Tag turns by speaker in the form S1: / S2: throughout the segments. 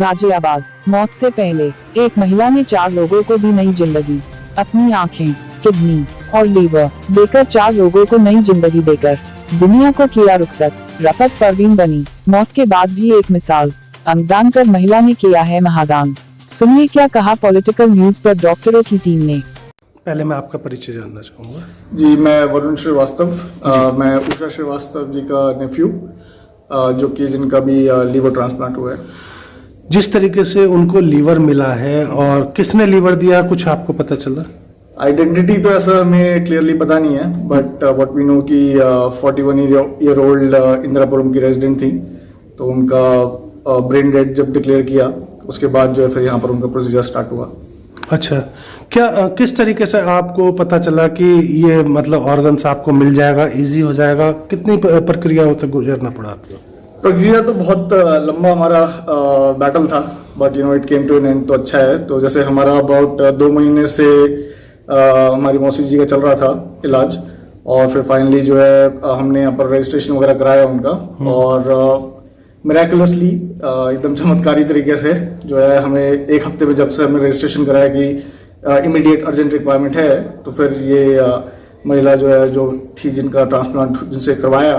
S1: गाजियाबाद, मौत से पहले एक महिला ने 4 लोगों को दी नई जिंदगी। अपनी आंखें, किडनी और लीवर देकर 4 लोगों को नई जिंदगी देकर दुनिया को किया रुखसत। रफत परवीन बनी मौत के बाद भी एक मिसाल। अंगदान कर महिला ने किया है महादान। सुनिए क्या कहा पॉलिटिकल न्यूज पर डॉक्टरों की टीम ने।
S2: पहले मैं आपका परिचय जानना चाहूँगा।
S3: जी, मैं वरुण श्रीवास्तव, मैं उषा श्रीवास्तव जी का नेफ्यू, जो कि जिनका भी लीवर ट्रांसप्लांट हुआ है।
S2: जिस तरीके से उनको लीवर मिला है और किसने लीवर दिया, कुछ आपको पता चला?
S3: आइडेंटिटी तो ऐसा हमें क्लियरली पता नहीं है, बट व्हाट वी नो कि 41 ईयर ओल्ड इंदिरापुरम की रेजिडेंट थी, तो उनका ब्रेन डेड जब डिक्लेयर किया उसके बाद जो है फिर यहाँ पर उनका प्रोसीजर स्टार्ट हुआ।
S2: अच्छा, क्या किस तरीके से आपको पता चला कि ये मतलब ऑर्गन्स आपको मिल जाएगा, इजी हो जाएगा? कितनी प्रक्रिया होते गुजरना पड़ा आपको?
S3: प्रक्रिया तो बहुत लंबा हमारा बैटल था, but it came to an end, तो अच्छा है। तो जैसे हमारा अबाउट 2 महीने से हमारी मौसी जी का चल रहा था इलाज, और फिर फाइनली जो है हमने यहाँ पर रजिस्ट्रेशन वगैरह कराया उनका, और मिराकुलसली एकदम चमत्कारी तरीके से जो है हमें 1 हफ्ते में जब से हमने रजिस्ट्रेशन कराया कि इमीडिएट अर्जेंट रिक्वायरमेंट है, तो फिर ये महिला जो है जो थी जिनका ट्रांसप्लांट जिनसे करवाया,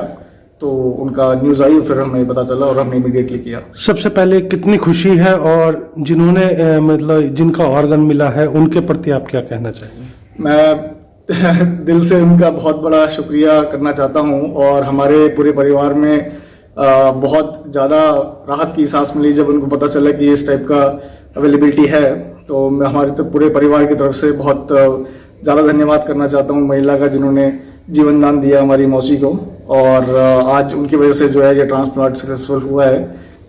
S3: तो उनका न्यूज़ आई, फिर हमें पता चला और हमने इमीडिएटली किया।
S2: सबसे पहले कितनी खुशी है, और जिन्होंने मतलब जिनका ऑर्गन मिला है उनके प्रति आप क्या कहना चाहेंगे?
S3: मैं दिल से उनका बहुत बड़ा शुक्रिया करना चाहता हूँ, और हमारे पूरे परिवार में बहुत ज़्यादा राहत की सांस मिली जब उनको पता चला कि इस टाइप का अवेलेबिलिटी है। तो मैं हमारे तो पूरे परिवार की तरफ से बहुत ज़्यादा धन्यवाद करना चाहता हूँ महिला का, जिन्होंने जीवन दान दिया हमारी मौसी को, और आज उनकी वजह से जो है ये ट्रांसप्लांट सक्सेसफुल हुआ है।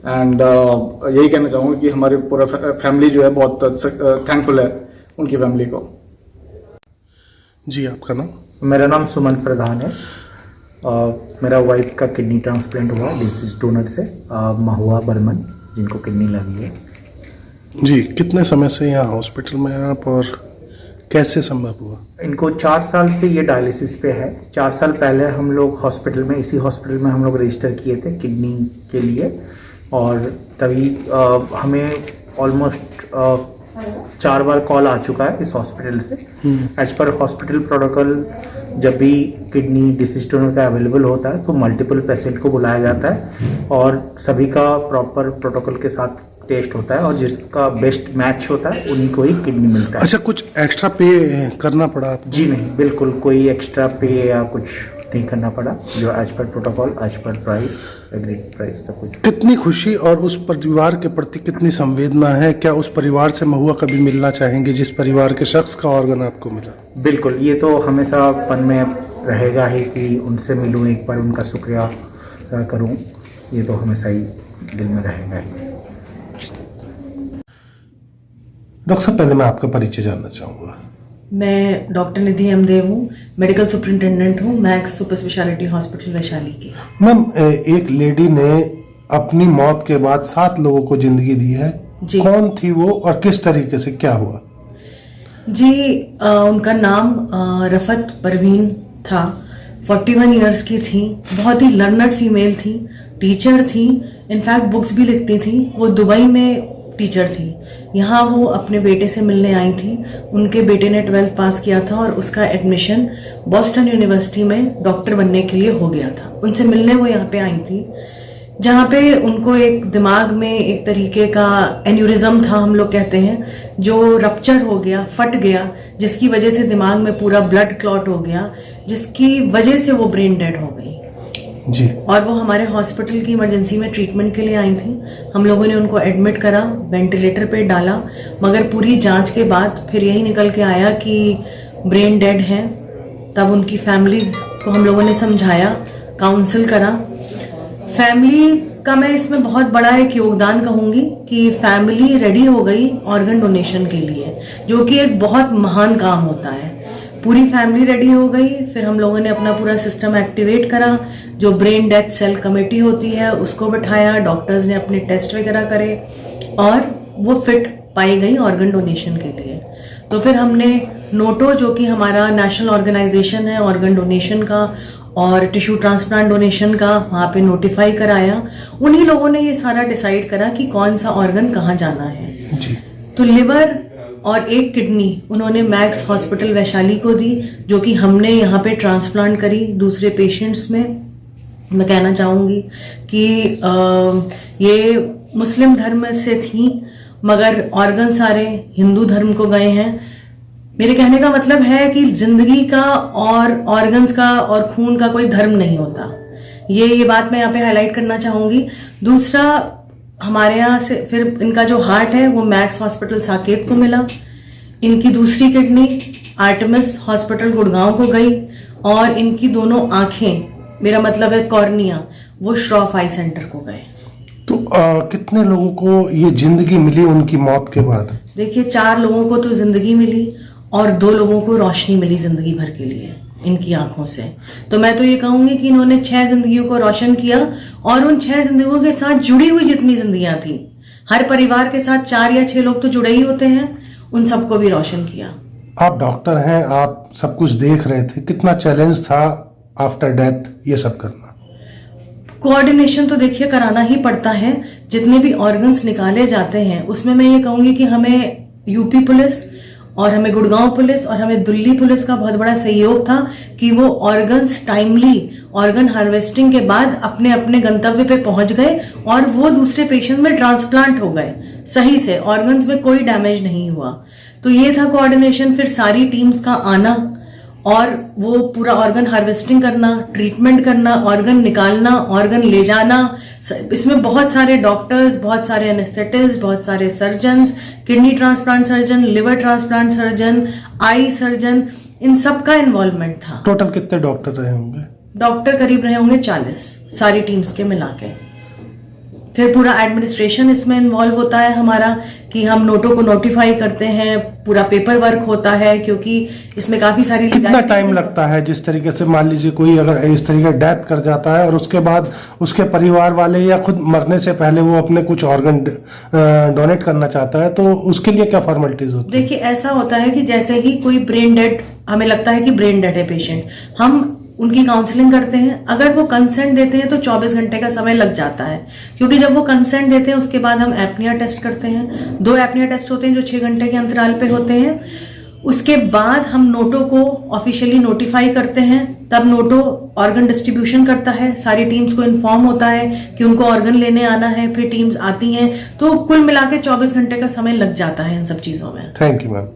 S3: एंड यही कहना चाहूँगा कि हमारी पूरा फैमिली जो है बहुत थैंकफुल है उनकी फैमिली को।
S2: जी, आपका नाम?
S4: मेरा नाम सुमन प्रधान है। मेरा वाइफ का किडनी ट्रांसप्लांट हुआ डिसीज डोनर से, महुआ बर्मन, जिनको किडनी लगी है।
S2: जी, कितने समय से यहाँ हॉस्पिटल में हैं आप, और कैसे संभव हुआ?
S4: इनको 4 साल से ये डायलिसिस पे है। 4 साल पहले हम लोग हॉस्पिटल में, इसी हॉस्पिटल में हम लोग रजिस्टर किए थे किडनी के लिए, और तभी हमें ऑलमोस्ट 4 बार कॉल आ चुका है इस हॉस्पिटल से। एज पर हॉस्पिटल प्रोटोकॉल, जब भी किडनी डिसीज डोनर का अवेलेबल होता है तो मल्टीपल पेशेंट को बुलाया जाता है, और सभी का प्रॉपर प्रोटोकॉल के साथ टेस्ट होता है, और जिसका बेस्ट मैच होता है उन्हीं को ही किडनी मिलता है।
S2: अच्छा, कुछ एक्स्ट्रा पे करना पड़ा आपको?
S4: जी नहीं, बिल्कुल कोई एक्स्ट्रा पे या कुछ नहीं करना पड़ा, जो as per protocol, as per price, agreed price, सब कुछ।
S2: कितनी खुशी और उस परिवार के प्रति कितनी संवेदना है? क्या उस परिवार से महुआ कभी मिलना चाहेंगे जिस परिवार के शख्स का ऑर्गन आपको मिला?
S4: बिल्कुल, ये तो हमेशा मन में रहेगा ही कि उनसे मिलूं, एक बार उनका शुक्रिया करूं, ये तो हमेशा ही दिल में रहेगा ही।
S2: डॉक्टर साहब, पहले मैं आपका परिचय जानना चाहूँगा।
S5: मैं डॉक्टर निधि एमदेव हूँ, मेडिकल सुपरिटेंडेंट हूँ, max super speciality hospital Vaishali की।
S2: मैम, एक लेडी ने अपनी मौत के बाद 7 लोगों को जिंदगी दी है।
S5: जी।
S2: कौन थी वो और किस तरीके से, क्या हुआ?
S5: जी, उनका नाम रफत परवीन था। 41 इयर्स की थी, बहुत ही लर्नड फीमेल थी, टीचर थी, इनफैक्ट बुक्स भी लिखती थी। वो दुबई में टीचर थी। यहाँ वो अपने बेटे से मिलने आई थी। उनके बेटे ने 12th पास किया था और उसका एडमिशन बॉस्टन यूनिवर्सिटी में डॉक्टर बनने के लिए हो गया था। उनसे मिलने वो यहाँ पे आई थी, जहाँ पे उनको एक दिमाग में एक तरीके का एन्यूरिज्म था, हम लोग कहते हैं, जो रप्चर हो गया, फट गया, जिसकी वजह से दिमाग में पूरा ब्लड क्लॉट हो गया, जिसकी वजह से वो ब्रेन डेड हो गई।
S2: जी।
S5: और वो हमारे हॉस्पिटल की इमरजेंसी में ट्रीटमेंट के लिए आई थी। हम लोगों ने उनको एडमिट करा, वेंटिलेटर पे डाला, मगर पूरी जांच के बाद फिर यही निकल के आया कि ब्रेन डेड है। तब उनकी फैमिली को हम लोगों ने समझाया, काउंसिल करा। फैमिली का मैं इसमें बहुत बड़ा एक योगदान कहूँगी कि फैमिली रेडी हो गई ऑर्गन डोनेशन के लिए, जो कि एक बहुत महान काम होता है। पूरी फैमिली रेडी हो गई। फिर हम लोगों ने अपना पूरा सिस्टम एक्टिवेट करा। जो ब्रेन डेथ सेल कमेटी होती है उसको बिठाया, डॉक्टर्स ने अपने टेस्ट वगैरह करे, और वो फिट पाई गई ऑर्गन डोनेशन के लिए। तो फिर हमने नोटो, जो कि हमारा नेशनल ऑर्गेनाइजेशन है ऑर्गन डोनेशन का, और टिश्यू ट्रांसप्लांट डोनेशन का वहाँ पे नोटिफाई कराया। उन्हीं लोगों ने ये सारा डिसाइड करा कि कौन सा ऑर्गन कहाँ जाना है।
S2: जी।
S5: तो लिवर और एक किडनी उन्होंने मैक्स हॉस्पिटल वैशाली को दी, जो कि हमने यहाँ पे ट्रांसप्लांट करी दूसरे पेशेंट्स में। मैं कहना चाहूँगी कि ये मुस्लिम धर्म से थी, मगर ऑर्गन सारे हिंदू धर्म को गए हैं। मेरे कहने का मतलब है कि जिंदगी का और ऑर्गन्स का और खून का कोई धर्म नहीं होता। ये बात मैं यहाँ पे हाईलाइट करना चाहूँगी। दूसरा, हमारे यहाँ से फिर इनका जो हार्ट है वो मैक्स हॉस्पिटल साकेत को मिला। इनकी दूसरी किडनी आर्टेमिस हॉस्पिटल गुड़गांव को गई, और इनकी दोनों आंखें, मेरा मतलब है कॉर्निया, वो श्रॉफ आई सेंटर को गए।
S2: तो कितने लोगों को ये जिंदगी मिली उनकी मौत के बाद?
S5: देखिए, 4 लोगों को तो जिंदगी मिली और 2 लोगों को रोशनी मिली जिंदगी भर के लिए इनकी आंखों से। तो मैं तो ये कहूंगी कि इन्होंने 6 जिंदगियों को रोशन किया, और उन 6 जिंदगियों के साथ जुड़ी हुई जितनी जिंदगियां थी, हर परिवार के साथ 4 या 6 लोग तो जुड़े ही होते हैं, उन सबको भी रोशन किया।
S2: आप डॉक्टर हैं, आप सब कुछ देख रहे थे, कितना चैलेंज था आफ्टर डेथ ये सब करना?
S5: कोऑर्डिनेशन तो देखिए कराना ही पड़ता है। जितने भी ऑर्गन्स निकाले जाते हैं उसमें मैं ये कहूंगी कि हमें यूपी पुलिस और हमें गुड़गांव पुलिस और हमें दिल्ली पुलिस का बहुत बड़ा सहयोग था कि वो ऑर्गन्स टाइमली ऑर्गन हार्वेस्टिंग के बाद अपने अपने गंतव्य पे पहुंच गए, और वो दूसरे पेशेंट में ट्रांसप्लांट हो गए सही से, ऑर्गन्स में कोई डैमेज नहीं हुआ। तो ये था कोऑर्डिनेशन। फिर सारी टीम्स का आना और वो पूरा ऑर्गन हार्वेस्टिंग करना, ट्रीटमेंट करना, ऑर्गन निकालना, ऑर्गन ले जाना। इसमें बहुत सारे डॉक्टर्स, बहुत सारे एनेस्थेटिस्ट, बहुत सारे surgeons, kidney transplant surgeon, liver transplant surgeon, eye surgeon, इन सब का इन्वॉल्वमेंट था।
S2: टोटल कितने डॉक्टर रहे होंगे?
S5: डॉक्टर करीब रहे होंगे 40 सारी टीम्स के मिला के। फिर पूरा एडमिनिस्ट्रेशन इसमें इन्वॉल्व होता है हमारा, कि हम नोटों को नोटिफाई करते हैं, पूरा पेपर वर्क होता है, क्योंकि इसमें काफी सारी
S2: कितना टाइम लगता है? जिस तरीके से मान लीजिए कोई अगर इस तरीके डेथ कर जाता है और उसके बाद उसके परिवार वाले या खुद मरने से पहले वो अपने कुछ ऑर्गन डोनेट करना चाहता है, तो उसके लिए क्या फॉर्मेलिटीज होती है?
S5: देखिए, ऐसा होता है कि जैसे ही कोई ब्रेन डेड, हमें लगता है कि ब्रेन डेड है पेशेंट, हम उनकी काउंसलिंग करते हैं। अगर वो कंसेंट देते हैं तो 24 घंटे का समय लग जाता है, क्योंकि जब वो कंसेंट देते हैं उसके बाद हम एपनिया टेस्ट करते हैं। 2 एपनिया टेस्ट होते हैं जो 6 घंटे के अंतराल पे होते हैं। उसके बाद हम नोटो को ऑफिशियली नोटिफाई करते हैं, तब नोटो ऑर्गन डिस्ट्रीब्यूशन करता है, सारी टीम्स को इन्फॉर्म होता है कि उनको ऑर्गन लेने आना है, फिर टीम्स आती हैं। तो कुल मिला के 24 घंटे का समय लग जाता है इन सब चीजों में।
S2: Thank you ma'am.